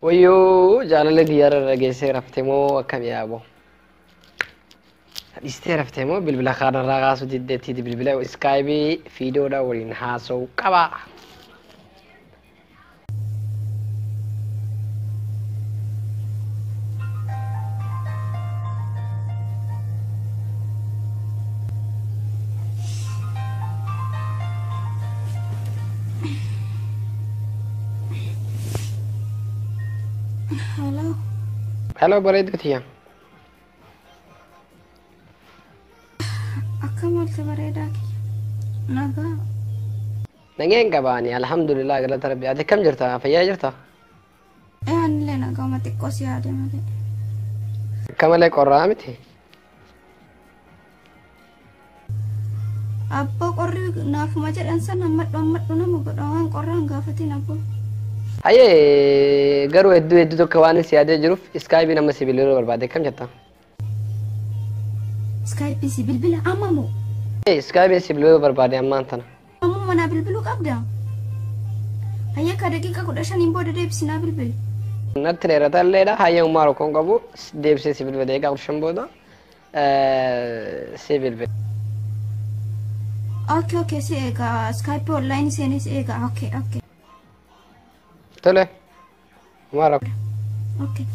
Wayyoo jaalala diyyaara irra geessee raftee moo akkam yaabo? Dhistee raftee moo bilbila kanarraa kaasuu diddeetti bilbila iskaayibii fiidoodha waliin haasa'uu qaba. Hello. Hello bareedu tiya. Akkam olte bareedaa kiyya. Nagaa. Nageen qabaani alhamdulillah galata rabbi. Ati kam jirta? Fayyaa jirta? Anillee nagaama xiqqoo si yaade malee. Akka malee qorraa miti? Abbaa qorri naafuma jedhan sana ammadhu nama godha waan qorraan gaafatiin abboo. Hayyee garuu hedduu tokko waan si yaadee jiruuf iskaayibii nama si bilbiluu barbaade kam jetta? Skype si bilbila amma moo? Iskaayibii si bilbiluu barbaade ammaan tana. Amma mana bilbiluu qabda. Hayya ka daqiiqa 15 booda deebisinaa bilbil. Natti dheerata illeedha hayya ummaa rakkoon qabu deebisee si bilbila daqiiqa 15 booda si bilbila. Okay si eega Skype online seenee si eega okay. Tole. Ummaa rakkoon. Okay.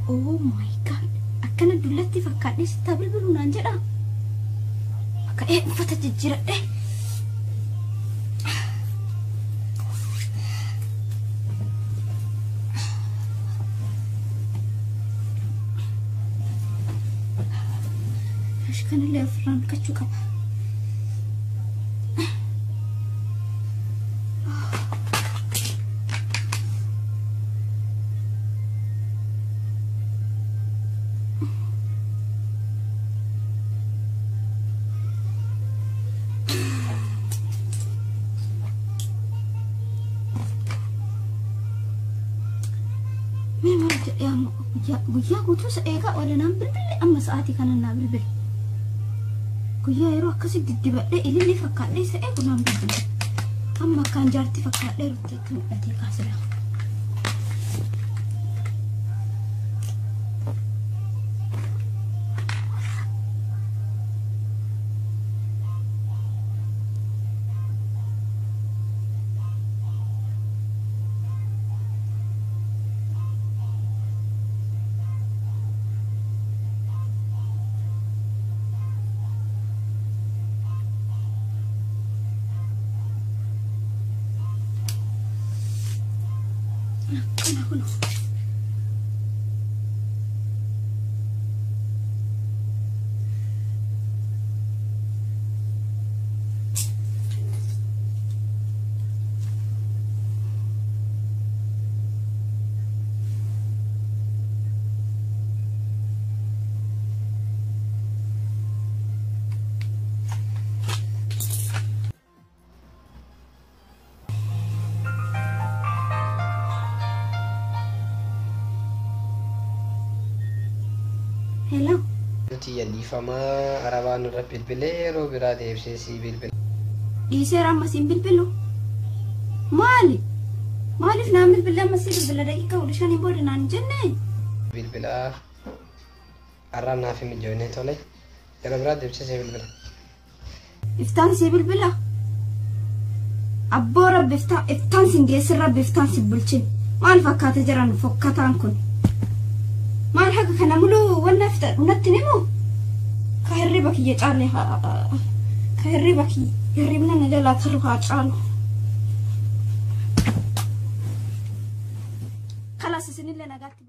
Oh my god. Akkana dullatti fakkaadhee sitti bilbiluu naan jedha. Akka uffata jijjiiradhe. Kanallee ofirraan kachuu qaba. Guyyaa guutuu eegaa oolanaan bilbilli amma sa'aatii kanaan bilbil. Guyyaa yeroo akkasii diddibadhee ilillee fakkaadhee sa'ee kunaan bilbil. Amma akkaan jaartii fakkaadhee ruttee kan hidhatee kaasira. Kuna. Hello. Nuti yalliifama arabaan irra bilbilee yeroo biraa deebisee si bilbila. Dhiiseera amma siin bilbilu. Maaliif naan bilbila amma siin bilbila daqiiqa 15 booda naan jenne? Bilbila arraa naaf hin mijoone tole. Yeroo biraa deebisee si bilbila. Iftaan si bilbila. Abboo rabbi iftaan siin geessin rabbi iftaan si bulchin. Maal fakkaata jiran fokkataan kun? Maal haga kana muluu wanna fitadhu natti nimu? Ka hirriba kiyya caalle ka hirriba kiyya hirribna na jalaa tarru haa caalu. Kalaas isinillee nagaatti